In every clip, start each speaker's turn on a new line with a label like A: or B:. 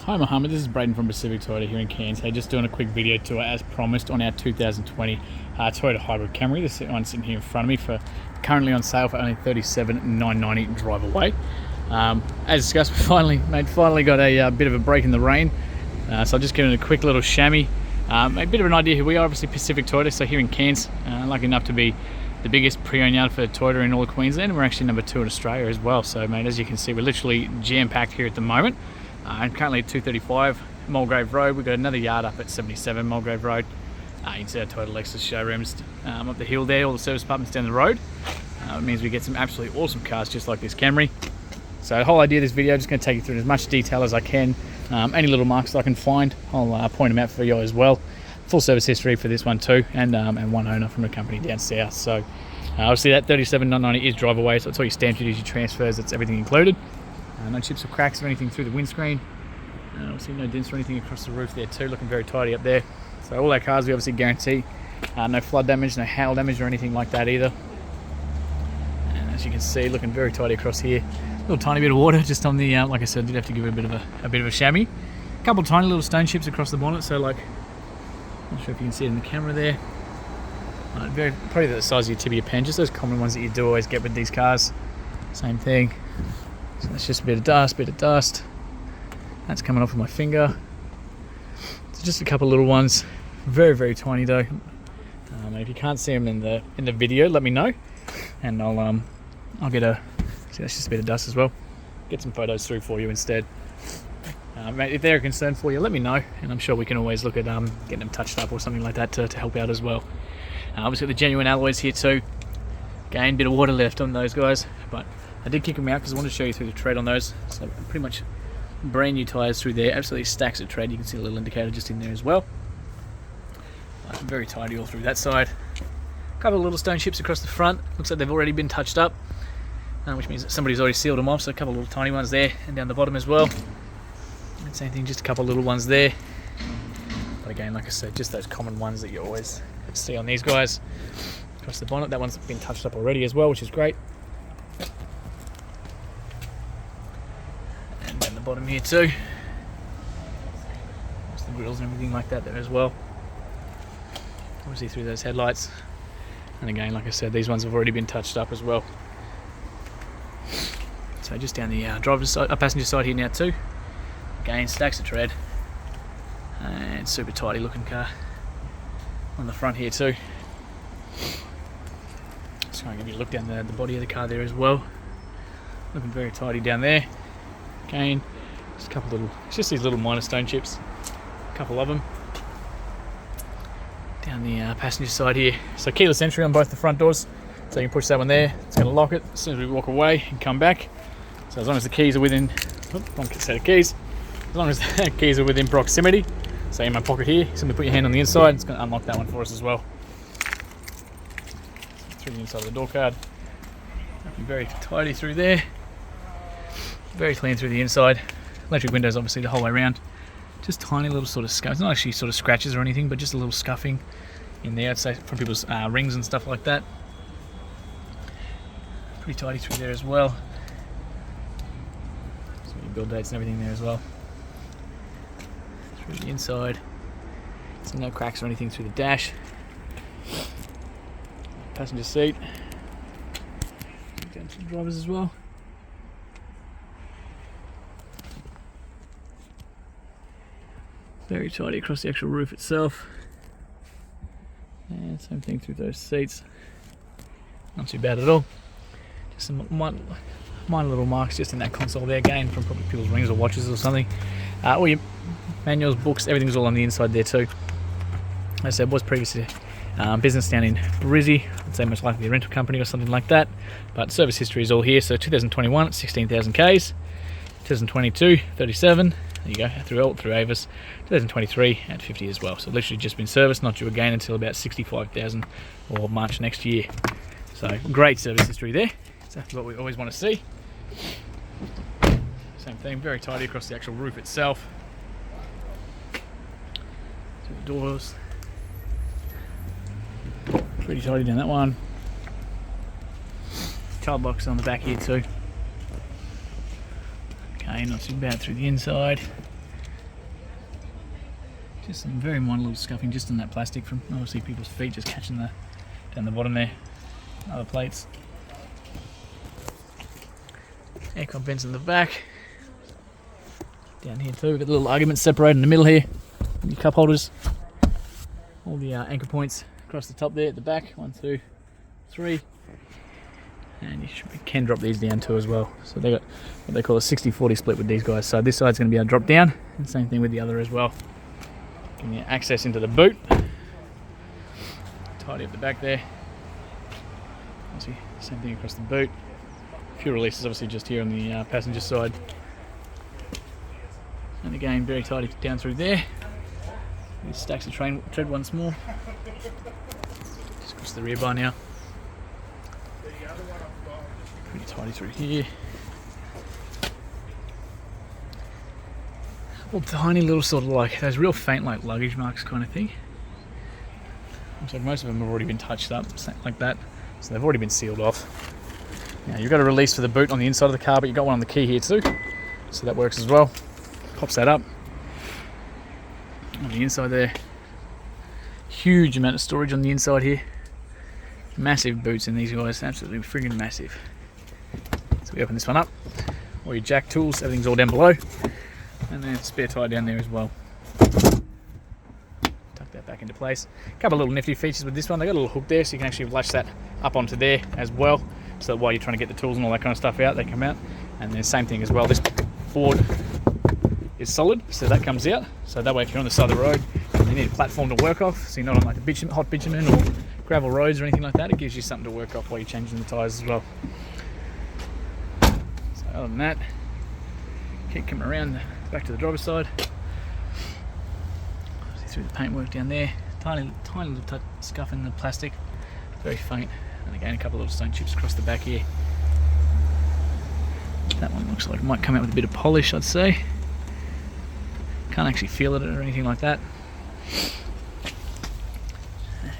A: Hi Mohammed, this is Braden from Pacific Toyota here in Cairns. Hey, just doing a quick video tour as promised on our 2020 Toyota Hybrid Camry. This one sitting here in front of me for currently on sale for only $37,990 drive away. As discussed, we finally got a bit of a break in the rain, so I'll just give it a quick little chamois. A bit of an idea who we are, obviously Pacific Toyota, so here in Cairns, lucky enough to be the biggest pre-owned yard for Toyota in all of Queensland, and we're actually number 2 in Australia as well. So mate, as you can see, we're literally jam-packed here at the moment. And currently at 235 Mulgrave Road. We've got another yard up at 77 Mulgrave Road. You can see our Toyota Lexus showrooms up the hill there, all the service departments down the road. It means we get some absolutely awesome cars just like this Camry. So the whole idea of this video, I'm just going to take you through in as much detail as I can. Any little marks that I can find, I'll point them out for you as well. Full service history for this one too, and one owner from a company down south. So obviously that $37,990 is drive away, so it's all your stamp duties, your transfers, it's everything included. No chips or cracks or anything through the windscreen. Obviously no dents or anything across the roof there too, looking very tidy up there. So all our cars we obviously guarantee no flood damage, no hail damage or anything like that either. And as you can see, looking very tidy across here. A little tiny bit of water just on the, like I said, did have to give it a bit of a chamois. A couple of tiny little stone chips across the bonnet, so like, not sure if you can see it in the camera there. Probably the size of your tibia pen, just those common ones that you do always get with these cars. Same thing. So that's just a bit of dust. That's coming off of my finger. So just a couple of little ones, very, very tiny though. And if you can't see them in the video, let me know, and I'll get see, that's just a bit of dust as well. Get some photos through for you instead. Mate, if they're a concern for you, let me know, and I'm sure we can always look at getting them touched up or something like that to help out as well. Obviously the genuine alloys here too. Again, bit of water left on those guys, but I did kick them out because I wanted to show you through the tread on those. So pretty much brand new tyres through there, absolutely stacks of tread. You can see a little indicator just in there as well. Very tidy all through that side. A couple of little stone chips across the front. Looks like they've already been touched up, which means that somebody's already sealed them off. So a couple of little tiny ones there, and down the bottom as well. And same thing, just a couple of little ones there. But again, like I said, just those common ones that you always see on these guys. Across the bonnet, that one's been touched up already as well, which is great. Bottom here too. There's the grills and everything like that there as well. Obviously through those headlights. And again, like I said, these ones have already been touched up as well. So just down the driver's side, passenger side here now too. Again, stacks of tread. And super tidy looking car on the front here too. Just trying to give you a look down the body of the car there as well. Looking very tidy down there. Again, just a couple little, it's just these little minor stone chips, a couple of them. Down the passenger side here. So keyless entry on both the front doors, so you can push that one there, it's going to lock it as soon as we walk away and come back. So as long as the keys are within, wrong set of keys, as long as the keys are within proximity, so in my pocket here, simply put your hand on the inside, it's going to unlock that one for us as well. Through the inside of the door card, very tidy through there. Very clean through the inside. Electric windows obviously the whole way around. Just tiny little sort of scuffs, not actually sort of scratches or anything, but just a little scuffing in there, I'd say, from people's rings and stuff like that. Pretty tidy through there as well. So your build dates and everything there as well. Through the inside. So no cracks or anything through the dash. Passenger seat. Down to the drivers as well. Very tidy across the actual roof itself. And same thing through those seats. Not too bad at all. Just some minor little marks just in that console there, again from probably people's rings or watches or something. All your manuals, books, everything's all on the inside there too. As I said, was previously business down in Brizzy. I'd say most likely a rental company or something like that. But service history is all here. So 2021, 16,000 Ks. 2022, 37. There you go, through Avis. 2023 at 50 as well. So literally just been serviced, not due again until about 65,000 or March next year. So great service history there. Exactly what we always want to see. Same thing, very tidy across the actual roof itself. Through the doors. Pretty tidy down that one. Child box on the back here too. Okay, not too bad through the inside. Just some very minor little scuffing just in that plastic from obviously people's feet just catching down the bottom there. Other plates. Aircon vents in the back. Down here too, we've got the little arguments separated in the middle here. Your cup holders. All the anchor points across the top there at the back. 1, 2, 3. And you can drop these down too as well. So they got what they call a 60-40 split with these guys. So this side's going to be able to drop down, and same thing with the other as well. Giving you access into the boot. Tidy up the back there. Obviously, same thing across the boot. Fuel releases obviously just here on the passenger side. And again, very tidy down through there. These stacks of tread once more. Just across the rear bar now. Pretty tidy through here. Well, tiny little sort of like those real faint like luggage marks kind of thing. Looks like most of them have already been touched up, like that. So they've already been sealed off. Now you've got a release for the boot on the inside of the car, but you've got one on the key here too. So that works as well. Pops that up. On the inside there. Huge amount of storage on the inside here. Massive boots in these guys, absolutely friggin' massive. So we open this one up. All your jack tools, everything's all down below. And then spare tire down there as well. Tuck that back into place. A couple of little nifty features with this one. They've got a little hook there, so you can actually lash that up onto there as well. So that while you're trying to get the tools and all that kind of stuff out, they come out. And then same thing as well. This board is solid, so that comes out. So that way if you're on the side of the road and you need a platform to work off, so you're not on like the hot bitumen or gravel roads or anything like that, it gives you something to work off while you're changing the tyres as well. So other than that, keep coming around back to the driver's side. See through the paintwork down there. Tiny little scuff in the plastic, very faint. And again, a couple of little stone chips across the back here. That one looks like it might come out with a bit of polish, I'd say. Can't actually feel it or anything like that.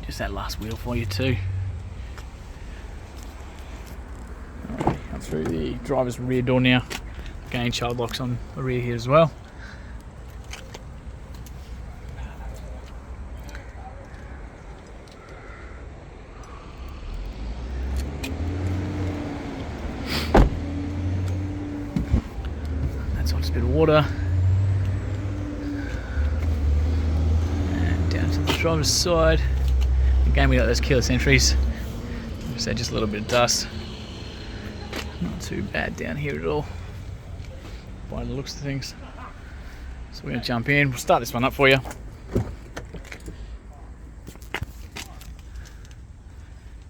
A: Just that last wheel for you too. Alright, come through the driver's rear door now. Again, child locks on the rear here as well. That's all just a bit of water. And down to the driver's side. Again, we got those keyless entries. Like I said, just a little bit of dust. Not too bad down here at all, by the looks of things. So we're going to jump in. We'll start this one up for you.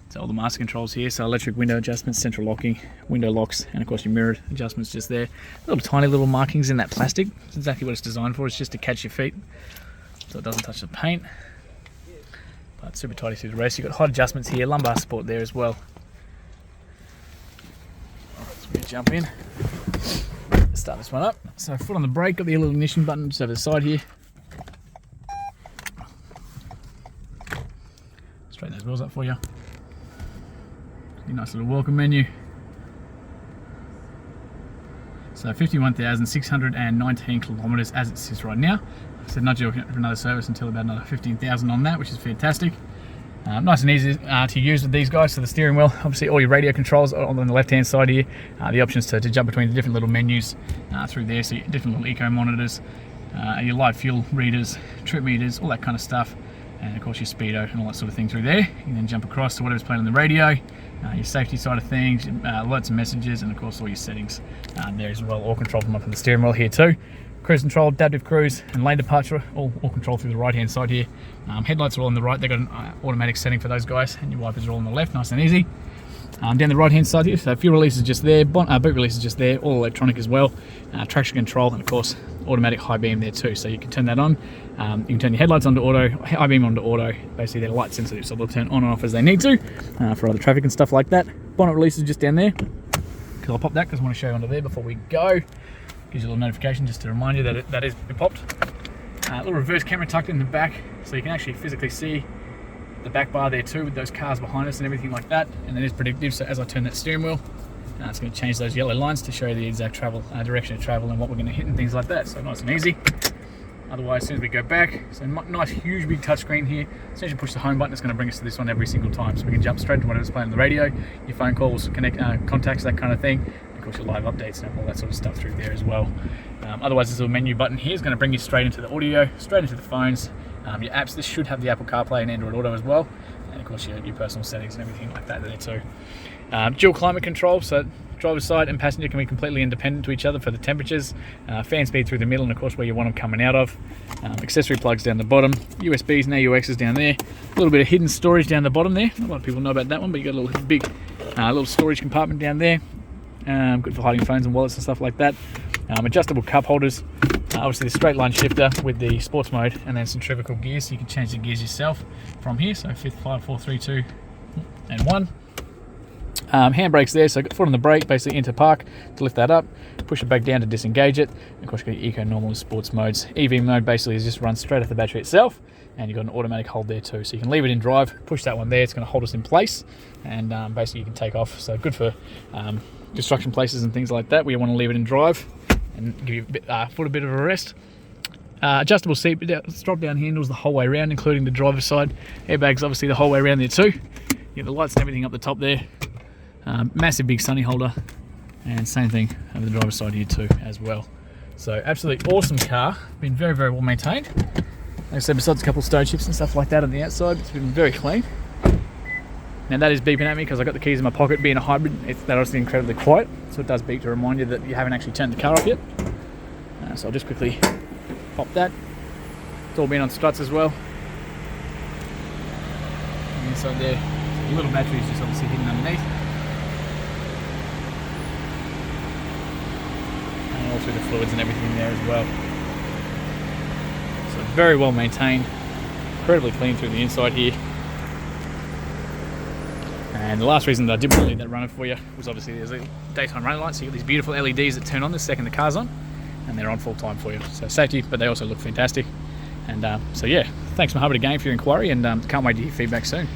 A: So all the master controls here. So electric window adjustments, central locking, window locks, and of course your mirrored adjustments just there. Little tiny little markings in that plastic. That's exactly what it's designed for. It's just to catch your feet, so it doesn't touch the paint. But super tidy through the rest. You've got hot adjustments here, lumbar support there as well. So we're going to jump in. Start this one up. So foot on the brake, got the little ignition button just over the side here. Straighten those wheels up for you. Nice little welcome menu. So 51,619 kilometres as it sits right now. I said not due for another service until about another 15,000 on that, which is fantastic. Nice and easy to use with these guys. So the steering wheel, obviously all your radio controls on the left hand side here, the options to jump between the different little menus through there, so different little eco monitors, your live fuel readers, trip meters, all that kind of stuff, and of course your speedo and all that sort of thing through there. You can then jump across to whatever's playing on the radio, your safety side of things, alerts and messages, and of course all your settings there as well, all controlled from up on the steering wheel here too. Cruise control, adaptive cruise, and lane departure, all controlled through the right hand side here. Headlights are all on the right, they've got an automatic setting for those guys, and your wipers are all on the left, nice and easy. Down the right hand side here, so fuel release is just there, boot release is just there, all electronic as well, traction control, and of course automatic high beam there too, so you can turn that on. You can turn your headlights onto auto, high beam onto auto. Basically they're light sensitive, so they'll turn on and off as they need to for other traffic and stuff like that. Bonnet release is just down there, because I'll pop that because I want to show you under there before we go. Gives you a little notification just to remind you that that has been popped. A little reverse camera tucked in the back, so you can actually physically see the back bar there too, with those cars behind us and everything like that. And it is predictive, so as I turn that steering wheel, it's going to change those yellow lines to show you the exact travel direction of travel and what we're going to hit and things like that. So nice and easy. Otherwise, as soon as we go back, it's a nice, huge, big touchscreen here. As soon as you push the home button, it's going to bring us to this one every single time. So we can jump straight to whatever's playing on the radio, your phone calls, contacts, that kind of thing. And of course, your live updates and all that sort of stuff through there as well. Otherwise, this little menu button here is going to bring you straight into the audio, straight into the phones. Your apps, this should have the Apple CarPlay and Android Auto as well. And of course, your personal settings and everything like that there too. Dual climate control, so driver's side and passenger can be completely independent to each other for the temperatures. Fan speed through the middle and of course where you want them coming out of. Accessory plugs down the bottom, USBs and AUXs down there. A little bit of hidden storage down the bottom there. Not a lot of people know about that one, but you got a little big little storage compartment down there. Good for hiding phones and wallets and stuff like that. Adjustable cup holders. Obviously the straight line shifter with the sports mode, and then centrifugal gears, so you can change the gears yourself from here. So 5, 4, 3, 2 and 1. Handbrakes there, so foot on the brake, basically into park to lift that up, push it back down to disengage it. And of course you've got your eco, normal and sports modes. EV mode basically is just run straight off the battery itself, and you've got an automatic hold there too, so you can leave it in drive, push that one there, it's going to hold us in place, and basically you can take off. So good for construction places and things like that where you want to leave it in drive and give your foot a bit of a rest. Adjustable seat drop down handles the whole way around, including the driver's side. Airbags obviously the whole way around there too. You have the lights and everything up the top there. Massive big sunny holder, and same thing over the driver's side here too as well. So absolutely awesome car, been very, very well maintained. Like I said, besides a couple of stone chips and stuff like that on the outside, it's been very clean. Now that is beeping at me because I got the keys in my pocket. Being a hybrid, that obviously incredibly quiet, so it does beep to remind you that you haven't actually turned the car off yet. So I'll just quickly pop that. It's all been on struts as well. And inside there, so the little battery is just obviously hidden underneath. And all through the fluids and everything there as well. So very well maintained, incredibly clean through the inside here. And the last reason that I did want to leave that running for you was obviously there's a daytime running lights. So you got these beautiful LEDs that turn on the second the car's on, and they're on full time for you. So safety, but they also look fantastic. And so yeah, thanks Mohammed again for your inquiry, and can't wait to hear feedback soon.